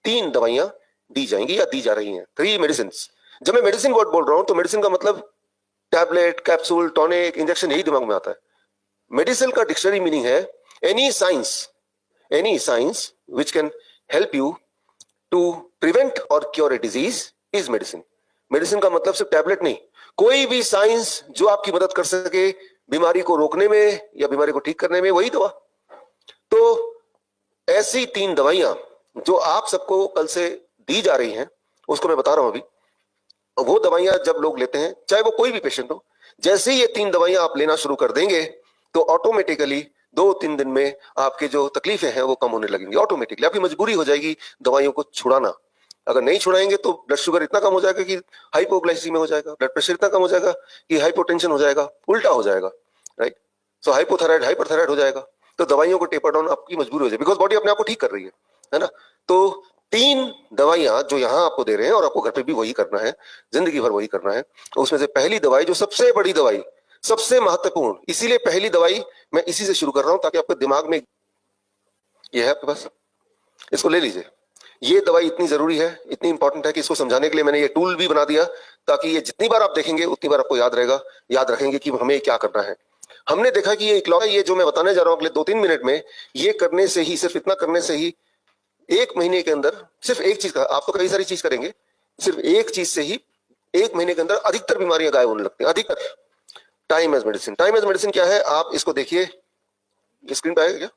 3 दवाइयां दी जाएंगी या दी जा रही हैं, 3 मेडिसिन। जब मैं मेडिसिन वर्ड बोल रहा हूं तो मेडिसिन का मतलब टैबलेट, कैप्सूल, टॉनिक, इंजेक्शन, यही दिमाग में आता है। मेडिसिन का डिक्शनरी मीनिंग है any science which can help you to prevent और cure a disease is medicine. Medicine का मतलब सिर्फ टैबलेट नहीं, कोई भी साइंस जो आपकी मदद कर सके बीमारी को रोकने में या बीमारी को ठीक करने में, वही दवा। तो ऐसी 3 दवाइयां जो आप सबको कल से दी जा रही हैं, उसको मैं बता रहा हूं अभी। वो दवाइयां जब लोग लेते हैं, चाहे वो कोई भी पेशेंट हो, जैसे ही ये 3 दवाइयां आप लेना शुरू कर देंगे तो ऑटोमेटिकली 2-3 दिन में आपके जो तकलीफें हैं वो कम होने लगेंगी। ऑटोमेटिकली आपकी मजबूरी हो जाएगी दवाइयों को छुड़ाना। अगर नहीं छुड़ाएंगे तो ब्लड शुगर इतना कम हो जाएगा कि हाइपोग्लाइसीमिया हो जाएगा, ब्लड प्रेशर इतना कम हो जाएगा कि हाइपोटेंशन हो जाएगा, उल्टा हो जाएगा, राइट। सो हाइपोथायराइड, हाइपरथायराइड हो जाएगा। तो दवाइयों को टेपर डाउन आपकी मजबूरी हो जाएगी, बिकॉज बॉडी अपने आप को ठीक कर रही है ना। तो 3 दवाइयां जो यहां आपको दे रहे हैं और आपको घर पे भी वही करना है, जिंदगी भर वही करना है। उसमें से पहली दवाई, जो सबसे बड़ी दवाई, सबसे महत्वपूर्ण, इसीलिए पहली दवाई मैं इसी से शुरू कर रहा हूं ताकि आपके दिमाग में, ये है आपके पास, इसको ले लीजिए। ये दवाई इतनी जरूरी है, इतनी इंपॉर्टेंट है कि इसको समझाने के लिए मैंने ये टूल भी बना दिया, ताकि ये जितनी बार आप देखेंगे उतनी बार आपको याद रहेगा, याद रखेंगे कि हमें क्या करना है। हमने देखा कि ये इकलौता, ये जो मैं बताने जा रहा हूं अगले 2-3 मिनट में, ये करने से ही, सिर्फ इतना करने से ही 1 महीने के अंदर, सिर्फ एक चीज का, आप तो कई सारी चीज करेंगे, सिर्फ एक चीज से ही 1 महीने के अंदर अधिकतर बीमारियां गायब होने लगती हैं, अधिकतर। Time as medicine. Time as medicine क्या है, आप इसको देखिए, स्क्रीन पे आएगा क्या?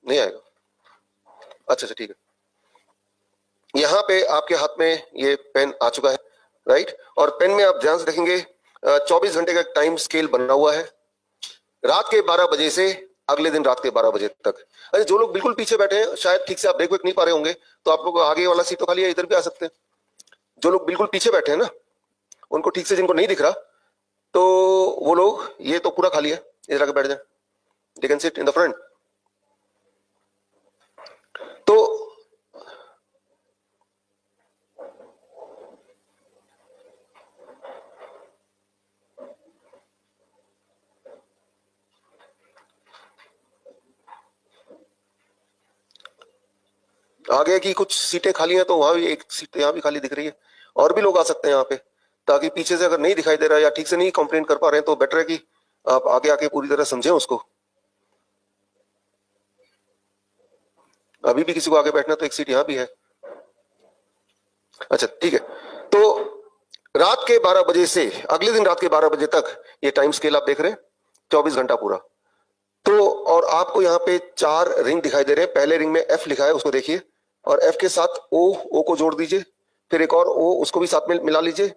नहीं आएगा, अच्छा ठीक है। यहां पे आपके हाथ में ये पेन आ चुका है, राइट। और पेन में आप ध्यान से देखेंगे 24 घंटे का टाइम स्केल बना हुआ है, रात के 12 बजे से अगले दिन रात के 12 बजे तक। अरे जो लोग बिल्कुल पीछे बैठे हैं, शायद ठीक से आप देख नहीं पा रहे होंगे, तो आप लोग आगे वाला सीट तो खाली है, इधर भी आ सकते हैं। जो लोग बिल्कुल पीछे बैठे हैं ना, उनको ठीक से, जिनको नहीं दिख रहा, तो वो लोग, ये तो पूरा खाली है, इधर आके बैठ जाए, they can sit in the front. तो आगे की कुछ सीटें खाली हैं, तो वहां भी एक सीट यहां भी खाली दिख रही है, और भी लोग आ सकते हैं यहाँ पे, ताकि पीछे से अगर नहीं दिखाई दे रहा है या ठीक से नहीं कंप्लेन कर पा रहे हैं, तो बेटर है कि आप आगे आके पूरी तरह समझें उसको। अभी भी किसी को आगे बैठना, तो एक सीट यहां भी है, अच्छा ठीक है। तो रात के 12 बजे से अगले दिन रात के 12 बजे तक ये टाइम स्केल आप देख रहे हैं, 24 घंटा पूरा। तो और आपको यहाँ पे 4 रिंग दिखाई दे रहे हैं। पहले रिंग में F लिखा है, उसको देखिए, और F के साथ O को जोड़ दीजिए, फिर एक और O, उसको भी साथ में मिला लीजिए,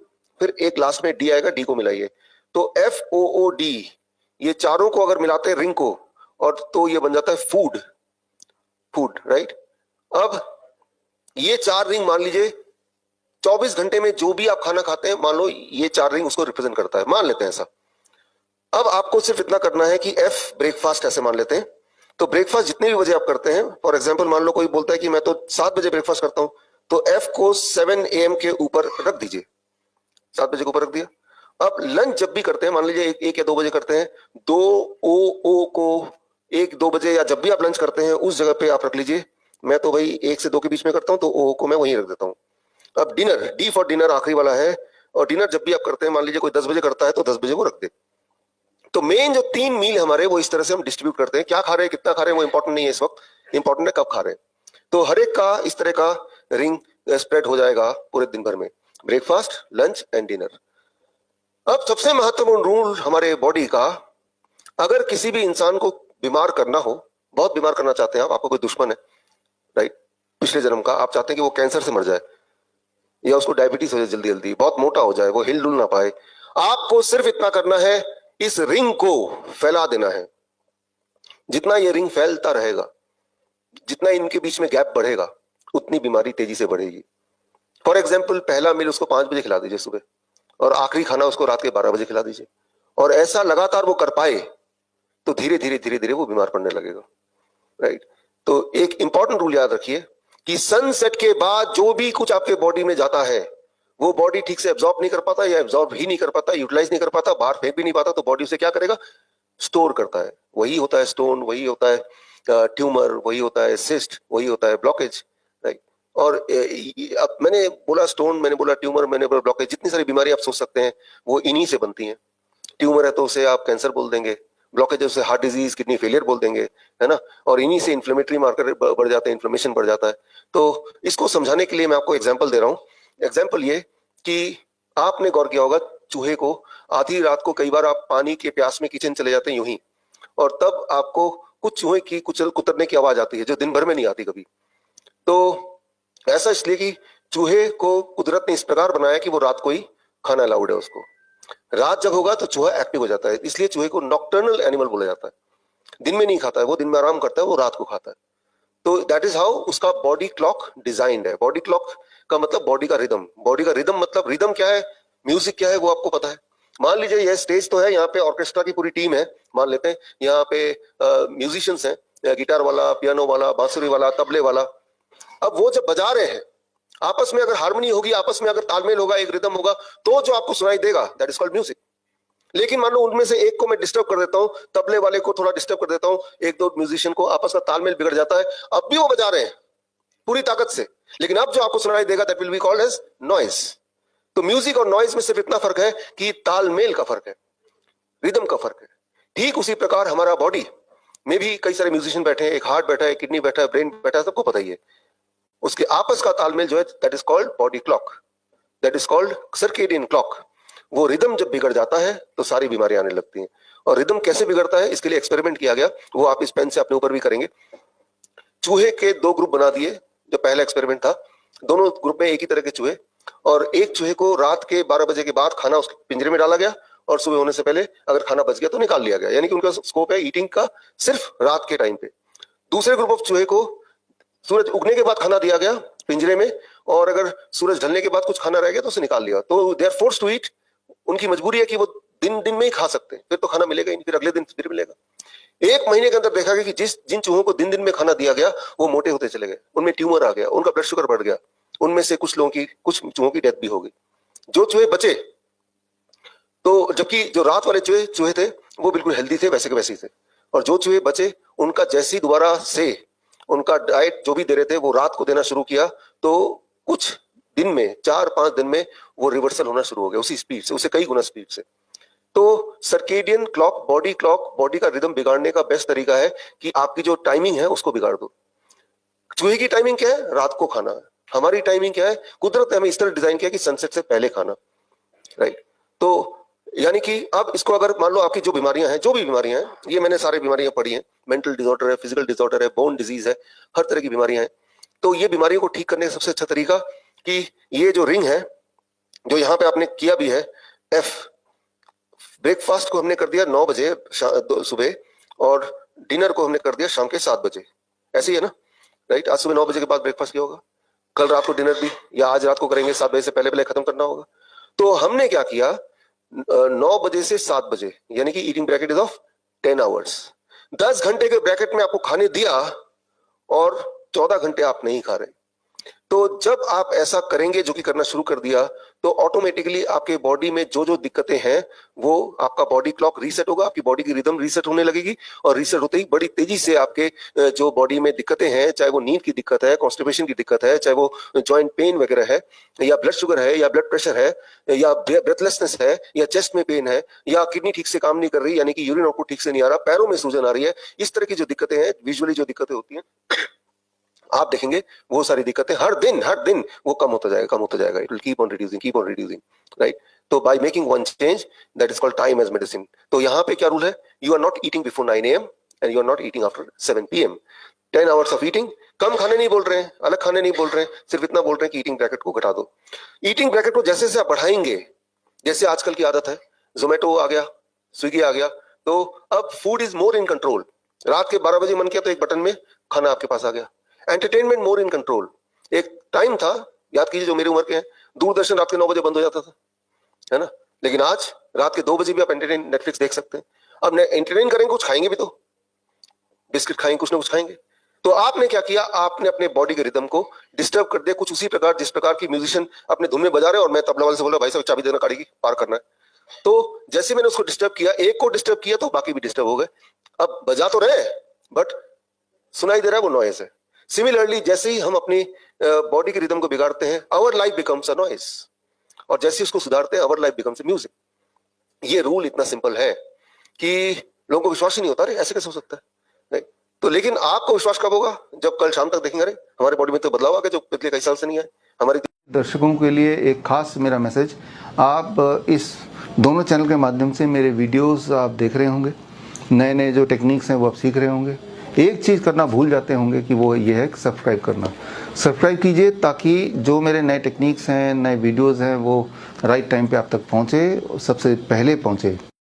फिर एक लास्ट में D आएगा, D को मिलाइए। तो FOOD, ये चारों को अगर मिलाते हैं रिंग को, और तो ये बन जाता है फूड, राइट। अब ये 4 रिंग मान लीजिए 24 घंटे में जो भी आप खाना खाते हैं, मान लो ये 4 रिंग उसको रिप्रेजेंट करता है, मान लेते हैं ऐसा। अब आपको सिर्फ इतना करना है कि F ब्रेकफास्ट ऐसे मान लेते हैं। तो ब्रेकफास्ट जितने भी बजे आप करते हैं, फॉर एग्जांपल मान लो कोई बोलता है कि मैं तो 7 बजे ब्रेकफास्ट करता हूं, तो F को 7 AM के ऊपर रख दीजिए, 7 बजे के ऊपर रख दिया। अब लंच जब भी करते हैं, मान लीजिए 1 या 2 बजे करते हैं, 2 को 1-2 बजे या जब भी आप लंच करते हैं उस जगह पे आप रख लीजिए। मैं तो भाई 1 से 2 के बीच में करता हूं, तो O को मैं वहीं रख देता हूं। अब डिनर, D फॉर डिनर आखिरी वाला है, और डिनर जब भी आप करते हैं, मान लीजिए कोई 10 बजे करता है, तो 10 बजे वो रख दे। तो मेन जो 3 मील हमारे, वो इस तरह से हम डिस्ट्रीब्यूट करते हैं। क्या खा रहे हैं, कितना खा रहे हैं, वो इंपॉर्टेंट नहीं है इस वक्त, इंपॉर्टेंट है कब खा रहे हैं। तो हर एक का इस तरह का रिंग स्प्रेड हो जाएगा पूरे दिन भर में, ब्रेकफास्ट, लंच एंड डिनर। अब सबसे महत्वपूर्ण रूल हमारे बॉडी का, अगर किसी भी इंसान को बीमार करना हो, बहुत बीमार करना चाहते हैं आप, आपको कोई दुश्मन है, राइट, पिछले जन्म का, आप चाहते हैं कि वो कैंसर से मर जाए, या उसको डायबिटीज हो जाए जल्दी जल्दी, बहुत मोटा हो जाए, वो हिल डुल ना पाए, आपको सिर्फ इतना करना है, इस रिंग को फैला देना है। जितना ये रिंग फैलता रहेगा, जितना इनके बीच में गैप बढ़ेगा, उतनी बीमारी तेजी से बढ़ेगी। फॉर एग्जाम्पल, पहला मील उसको 5 बजे खिला दीजिए सुबह, और आखिरी खाना उसको रात के 12 बजे खिला दीजिए, और ऐसा लगातार वो कर पाए, तो धीरे धीरे वो बीमार पड़ने लगेगा, राइट। तो एक इंपॉर्टेंट रूल याद रखिए कि सनसेट के बाद जो भी कुछ आपके बॉडी में जाता है, वो बॉडी ठीक से एब्जॉर्ब नहीं कर पाता, या एब्जॉर्ब ही नहीं कर पाता, यूटिलाइज नहीं कर पाता, बाहर फेंक भी नहीं पाता, तो बॉडी उसे क्या करेगा, स्टोर करता है। वही होता है स्टोन, वही होता है ट्यूमर, वही होता है सिस्ट, वही होता है ब्लॉकेज, राइट। और अब मैंने बोला स्टोन, मैंने बोला ट्यूमर, मैंने बोला ब्लॉकेज, जितनी सारी बीमारी आप सोच सकते हैं वो इन्हीं से बनती हैं। ट्यूमर है तो उसे आप कैंसर बोल देंगे, ब्लॉकेज है उसे हार्ट डिजीज, किडनी फेलियर बोल देंगे, है ना। और इन्हीं से इन्फ्लेमेटरी मार्कर बढ़ जाते हैं, इन्फ्लेमेशन बढ़ जाता है। तो इसको समझाने के लिए मैं आपको एग्जाम्पल दे रहा हूँ। एग्जाम्पल ये कि आपने गौर किया होगा चूहे को आधी रात को कई बार आप पानी के प्यास में किचन चले जाते हैं यूं ही, और तब आपको कुछ चूहे की कुतरने की आवाज आती है जो दिन भर में नहीं आती कभी। तो ऐसा इसलिए कि चूहे को कुदरत ने इस प्रकार बनाया कि वो रात को ही खाना अलाउड है उसको। रात जब होगा तो चूहा एक्टिव हो जाता है, इसलिए चूहे को नॉक्टर्नल एनिमल बोला जाता है। दिन में नहीं खाता है वो, दिन में आराम करता है, वो रात को खाता है। तो दैट इज हाउ उसका बॉडी क्लॉक डिजाइंड है। बॉडी क्लॉक का मतलब बॉडी का रिदम। बॉडी का रिदम मतलब रिदम क्या है, म्यूजिक क्या है वो आपको पता है। मान लीजिए यह स्टेज तो है, यहाँ पे ऑर्केस्ट्रा की पूरी टीम है, मान लेते हैं यहाँ पे म्यूजिशियंस हैं, गिटार वाला, पियानो वाला, बांसुरी वाला, तबले वाला। अब वो जब बजा रहे हैं, आपस में अगर हार्मनी होगी, आपस में अगर तालमेल होगा, एक रिदम होगा, तो जो आपको सुनाई देगा दैट इज कॉल्ड म्यूजिक। लेकिन मान लो उनमें से एक को मैं डिस्टर्ब कर देता हूं, तबले वाले को थोड़ा डिस्टर्ब कर देता हूं, एक दो म्यूजिशियन को, आपस का तालमेल बिगड़ जाता है। अब भी वो बजा रहे हैं पूरी ताकत से, लेकिन अब जो आपको सुनाई देगा that will be called as noise. तो म्यूजिक और नॉइज में सिर्फ इतना फर्क है कि तालमेल का फर्क है, रिदम का फर्क है। ठीक उसी प्रकार हमारा बॉडी में भी कई सारे म्यूजिशियन बैठे हैं, एक हार्ट बैठा है, किडनी बैठा है, ब्रेन बैठा है, सबको पता ही है। उसके आपस का तालमेल जो है that is called body clock, that is called circadian clock. वो रिदम जब बिगड़ जाता है तो सारी बीमारियां आने लगती हैं। और रिदम कैसे बिगड़ता है इसके लिए एक्सपेरिमेंट किया गया, वो आप इस पेन से अपने ऊपर भी करेंगे। चूहे के दो ग्रुप बना दिए, जो पहला एक्सपेरिमेंट था, दोनों ग्रुप में एक ही तरह के चूहे, और एक चूहे को रात के 12 बजे के बाद खाना उसके पिंजरे में डाला गया, और सुबह होने से पहले अगर खाना बच गया तो निकाल लिया गया, यानी कि उनका स्कोप है ईटिंग का सिर्फ रात के टाइम पे। दूसरे ग्रुप ऑफ चूहे को सूरज उगने के बाद खाना दिया गया पिंजरे में, और अगर सूरज ढलने के बाद कुछ खाना रह गया तो उसे निकाल लिया। तो they are forced to eat, उनकी मजबूरी है कि वो दिन दिन में ही खा सकते हैं, फिर तो खाना मिलेगा ही नहीं, फिर अगले दिन फिर मिलेगा। एक महीने के अंदर देखा गया कि जिन चूहों को दिन दिन में खाना दिया गया वो मोटे होते चले गए, उनमें ट्यूमर आ गया, उनका ब्लड शुगर बढ़ गया, उनमें से कुछ चूहों की डेथ भी हो गई। जो चूहे बचे, तो जबकि जो रात वाले चूहे थे वो बिल्कुल हेल्दी थे, वैसे के वैसे ही थे। और जो चूहे बचे उनका जैसे ही दोबारा से उनका डाइट जो भी दे रहे थे वो रात को देना शुरू किया, तो कुछ दिन में, 4-5 दिन में वो रिवर्सल होना शुरू हो गया उसी स्पीड से, उसे कई गुना स्पीड से। तो सर्केडियन क्लॉक, बॉडी का रिदम बिगाड़ने का बेस्ट तरीका है कि आपकी जो टाइमिंग है उसको बिगाड़ दो। चूहे की टाइमिंग क्या है, रात को खाना है। हमारी टाइमिंग क्या है, कुदरत ने हमें इस तरह डिजाइन किया कि सनसेट से पहले खाना, राइट। तो यानी कि अब इसको अगर मान लो आपकी जो बीमारियां हैं, जो भी बीमारियां हैं, ये मैंने सारी बीमारियां पढ़ी हैं, मेंटल डिसऑर्डर है, फिजिकल डिसऑर्डर है, बोन डिजीज है, हर तरह की बीमारियां हैं। तो ये बीमारियों को ठीक करने का सबसे अच्छा तरीका कि ये जो रिंग है, जो यहाँ पे आपने किया भी है एफ, ब्रेकफास्ट को हमने कर दिया 9 बजे सुबह, और डिनर को हमने कर दिया शाम के 7 बजे, ऐसे ही है ना, राइट। आज सुबह 9 बजे के बाद ब्रेकफास्ट किया होगा, कल रात को डिनर भी, या आज रात को करेंगे 7 बजे से पहले पहले खत्म करना होगा। तो हमने क्या किया, 9 बजे से 7 बजे, यानी कि eating bracket is of 10 hours. 10 घंटे के ब्रैकेट में आपको खाने दिया और 14 घंटे आप नहीं खा रहे। तो जब आप ऐसा करेंगे, जो कि करना शुरू कर दिया, तो ऑटोमेटिकली आपके बॉडी में जो जो दिक्कतें हैं वो आपका बॉडी क्लॉक रीसेट होगा, आपकी बॉडी की रिदम रीसेट होने लगेगी, और रीसेट होते ही बड़ी तेजी से आपके जो बॉडी में दिक्कतें हैं, चाहे वो नींद की दिक्कत है, कॉन्स्टिपेशन की दिक्कत है, चाहे वो जॉइंट पेन वगैरह है, या ब्लड शुगर है, या ब्लड प्रेशर है, या ब्रेथलेसनेस है, या चेस्ट में पेन है, या किडनी ठीक से काम नहीं कर रही, यानी कि यूरिन आउटपुट ठीक से नहीं आ रहा, पैरों में सूजन आ रही है, इस तरह की जो दिक्कतें हैं, विजुअली जो दिक्कतें होती हैं, आप देखेंगे वो सारी दिक्कतें हर दिन वो कम होता जाएगा, it will keep on reducing, right. तो by making one change, that is called time as medicine. तो यहाँ पे क्या रूल है, you are not eating before 9 AM and you are not eating after 7 PM। 10 hours of eating, कम खाने नहीं बोल रहे हैं, अलग खाने नहीं बोल रहे हैं, सिर्फ इतना बोल रहे हैं कि ईटिंग ब्रैकेट को घटा दो। ईटिंग ब्रैकेट को जैसे जैसे आप बढ़ाएंगे, जैसे आजकल की आदत है, जोमेटो आ गया, स्विगी आ गया, तो अब food is more in control. रात के 12 बजे मन किया तो एक बटन में खाना आपके पास आ गया। Entertainment more in control. एक टाइम था, याद कीजिए जो मेरी उम्र के हैं, दूरदर्शन रात के 9 बजे बंद हो जाता था, है ना, लेकिन आज रात के 2 बजे भी आप नेटफ्लिक्स देख सकते हैं। अब एंटरटेन करेंगे, कुछ खाएंगे भी, तो बिस्किट खाएंगे, कुछ ना कुछ खाएंगे। तो आपने क्या किया, आपने अपने बॉडी के रिदम को डिस्टर्ब कर दिया, कुछ उसी प्रकार जिस प्रकार की म्यूजिशियन अपने धुन में बजा रहे हैं और मैं तबला वाले से बोल रहा भाई साहब चाबी देना, गाड़ी की पार करना है। तो जैसे मैंने उसको डिस्टर्ब किया, एक को डिस्टर्ब किया तो बाकी भी डिस्टर्ब हो गए। अब बजा तो रहे, बट सुनाई दे रहा है वो नॉइज है। सिमिलरली जैसे ही हम अपनी बॉडी के रिदम को बिगाड़ते हैं, our life becomes a noise, और जैसे ही उसको सुधारते हैं, our life becomes a music. ये रूल इतना सिंपल है कि लोगों को विश्वास ही नहीं होता, अरे ऐसे कैसे हो सकता है, नहीं तो। लेकिन आपको विश्वास कब होगा? जब कल शाम तक देखेंगे, अरे हमारी बॉडी में तो बदलाव आ गया जो पिछले कई साल से नहीं आए। हमारी दर्शकों के लिए एक खास मेरा मैसेज, आप इस दोनों चैनल के माध्यम से मेरे वीडियोस आप देख रहे होंगे, नए नए जो टेक्निक्स हैं वो आप सीख रहे होंगे। एक चीज़ करना भूल जाते होंगे कि वो ये है कि सब्सक्राइब करना। सब्सक्राइब कीजिए ताकि जो मेरे नए टेक्निक्स हैं, नए वीडियोस हैं, वो राइट टाइम पे आप तक पहुँचे, सबसे पहले पहुँचे।